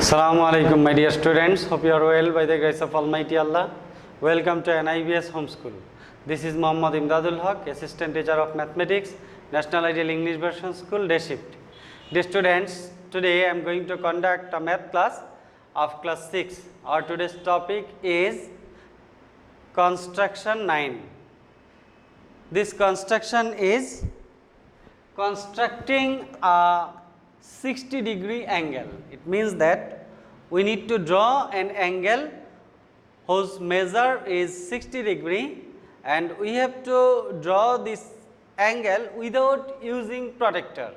Assalamu alaikum, my dear students. Hope you are well by the grace of Almighty Allah. Welcome to NIBS Homeschool. This is Muhammad Imdadul Haq, Assistant Teacher of Mathematics, National Ideal English Version School, Day Shift. Dear students, today I am going to conduct a math class of class 6. Our today's topic is construction 9. This construction is constructing a 60-degree angle. It means that we need to draw an angle whose measure is 60 degree, and we have to draw this angle without using protractor.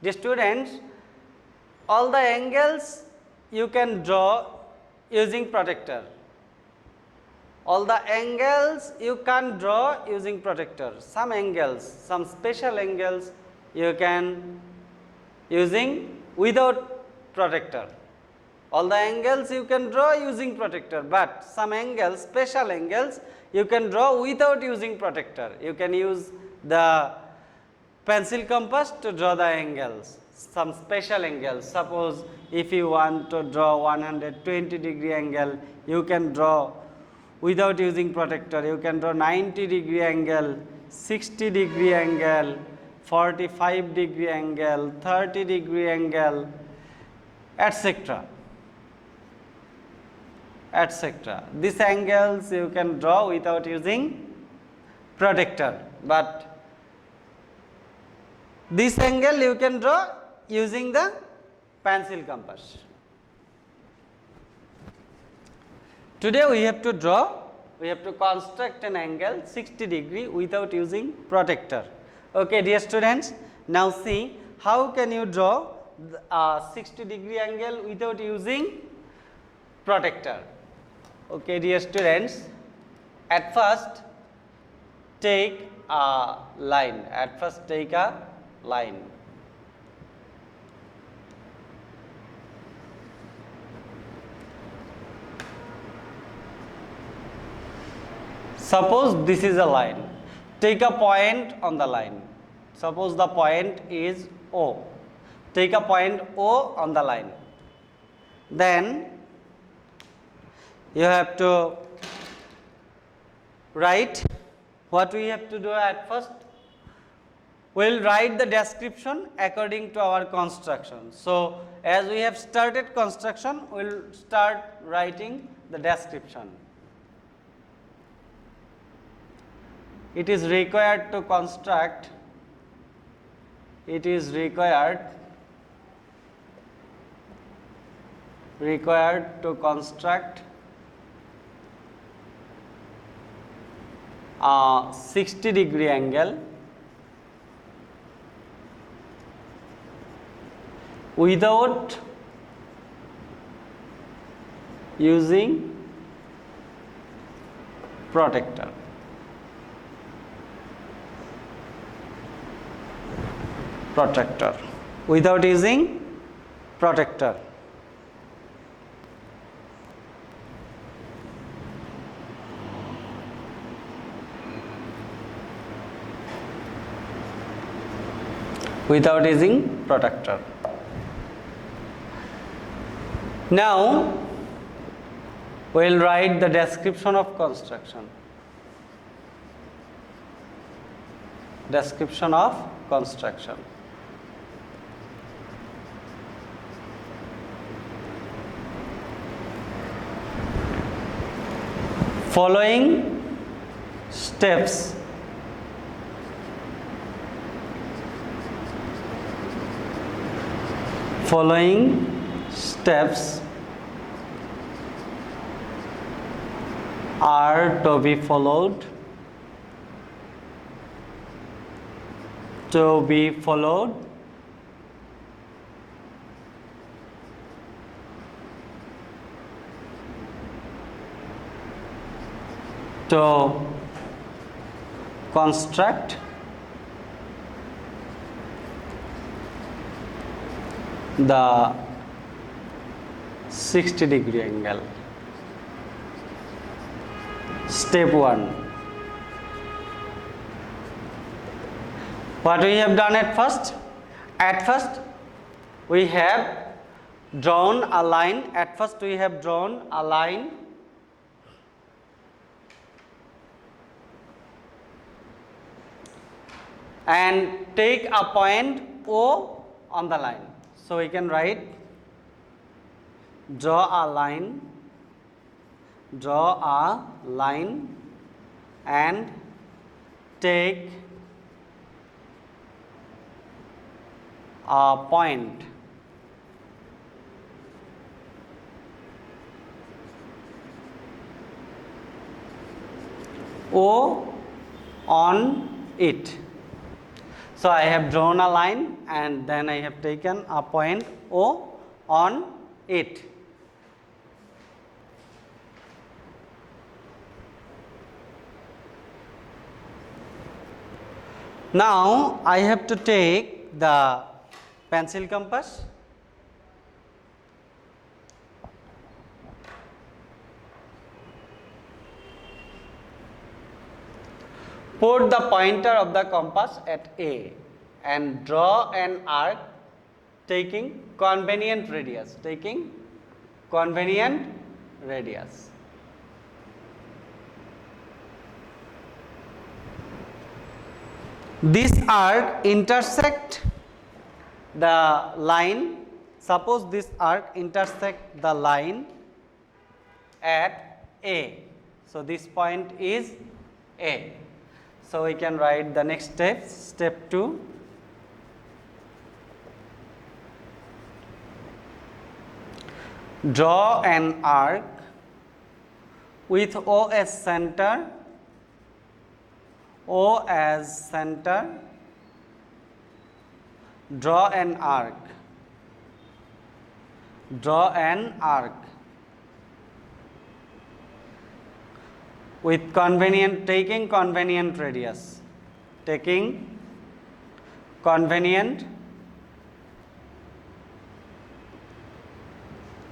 The students, all the angles you can draw using protractor. All the angles you can draw using protractor. Some angles, some special angles you can using without protractor. All the angles you can draw using protractor, but some angles, special angles, you can draw without using protractor. You can use the pencil compass to draw the angles, some special angles. Suppose if you want to draw 120-degree angle, you can draw without using protractor. You can draw 90-degree angle, 60-degree angle, 45-degree angle, 30-degree angle, etc. etc. These angles you can draw without using protractor, but this angle you can draw using the pencil compass. Today we have to construct an angle 60 degree without using protractor. Okay, dear students, now see how can you draw a 60-degree angle without using protractor. Okay, dear students, at first take a line. Suppose this is a line. Take a point on the line. Suppose the point is O. Take a point O on the line. Then you have to write what we have to do at first. We will write the description according to our construction. So, as we have started construction, we will start writing the description. It is required to construct, a 60-degree angle without using protractor. Without using protractor. Without using protractor. Now we will write the description of construction. Description of construction. Following steps are to be followed to construct the 60-degree angle. Step 1. What we have done at first? At first we have drawn a line. At first we have drawn a line and take a point O on the line. So we can write, draw a line and take a point O on it. So I have drawn a line and then I have taken a point O on it. Now I have to take the pencil compass put the pointer of the compass at A and draw an arc taking convenient radius. This arc intersect the line. Suppose this arc intersect the line at A. So this point is A. So we can write the next step, step 2. Draw an arc with O as center, draw an arc with taking convenient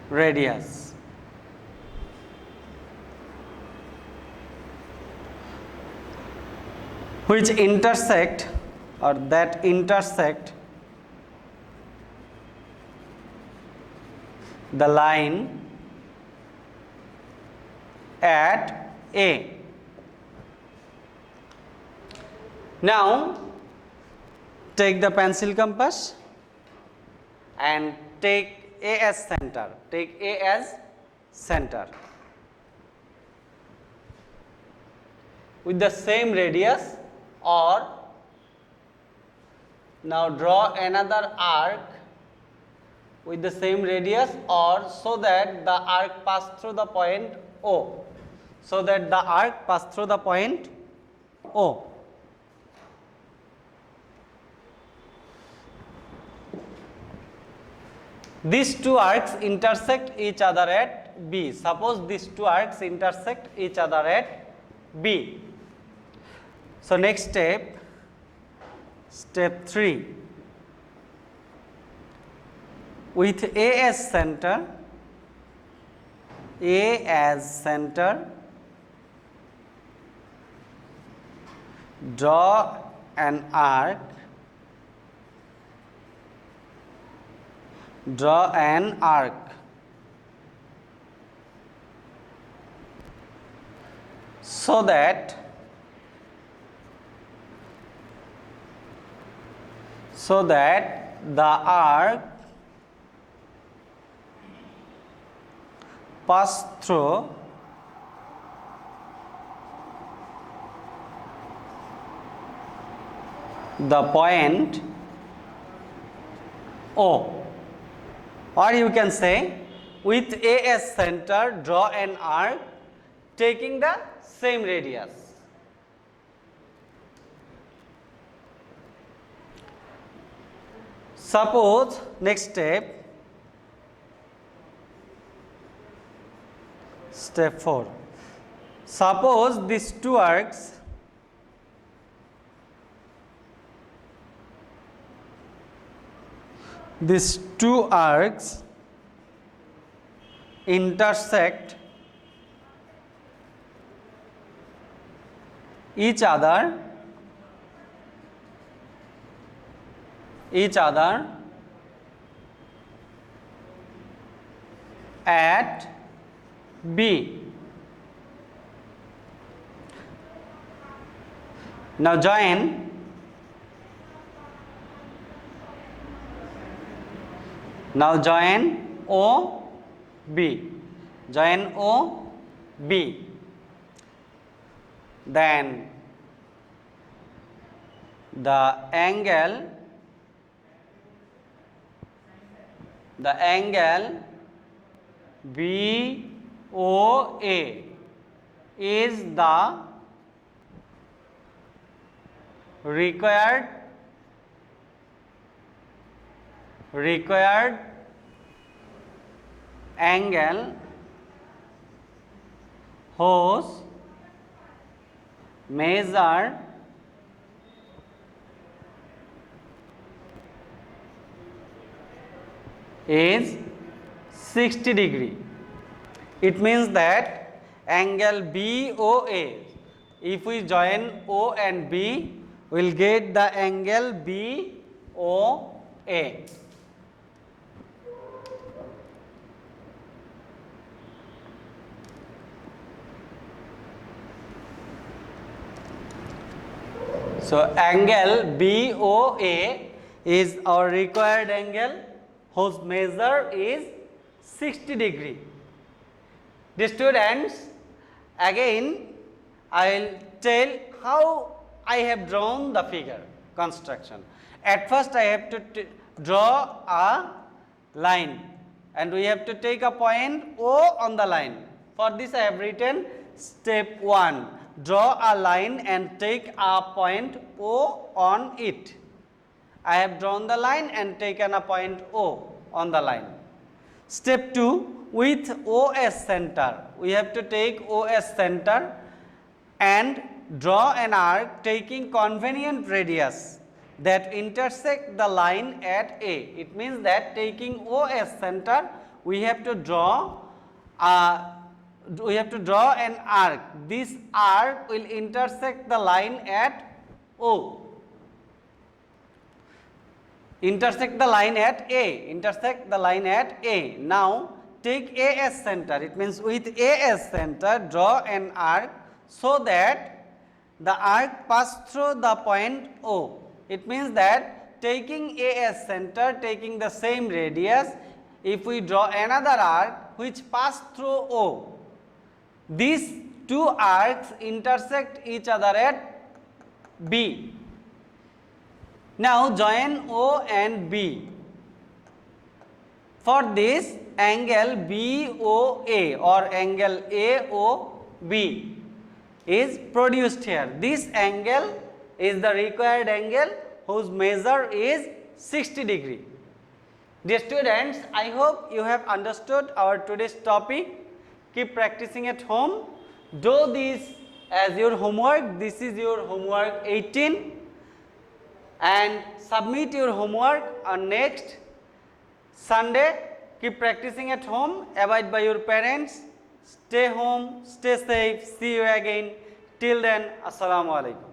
radius, which intersect the line at A. Now take the pencil compass and take A as center. With the same radius, or now draw another arc with the same radius, or so that the arc pass through the point O. These two arcs intersect each other at B. Suppose these two arcs intersect each other at B. So next step 3. With A as center, draw an arc so that the arc pass through the point O. Or you can say, with A as center, draw an arc taking the same radius. Suppose, next step 4. Suppose these two arcs intersect each other at B. Now join O B. Join O B. Then the angle BOA is the required angle whose measure is 60 degree. It means that angle BOA, if we join O and B, we will get the angle BOA. So angle BOA is our required angle whose measure is 60 degree. Dear students, again I will tell how I have drawn the figure construction. At first I have to draw a line and we have to take a point O on the line. For this I have written step 1. Draw a line and take a point O on it. I have drawn the line and taken a point O on the line. Step 2, with OS center, we have to take OS center and draw an arc taking convenient radius that intersect the line at A. It means that taking OS center, we have to draw an arc. This arc will intersect the line at O. Intersect the line at A. Now take AS center. It means with AS center, draw an arc so that the arc pass through the point O. It means that taking AS center, taking the same radius, if we draw another arc which pass through O, these two arcs intersect each other at B. Now join O and B. For this, angle BOA or angle AOB is produced here. This angle is the required angle whose measure is 60 degree. Dear students, I hope you have understood our today's topic. Keep practicing at home. Do this as your homework. This is your homework 18 and submit your homework on next Sunday. Keep practicing at home. Abide by your parents. Stay home. Stay safe. See you again. Till then, Assalamu alaikum.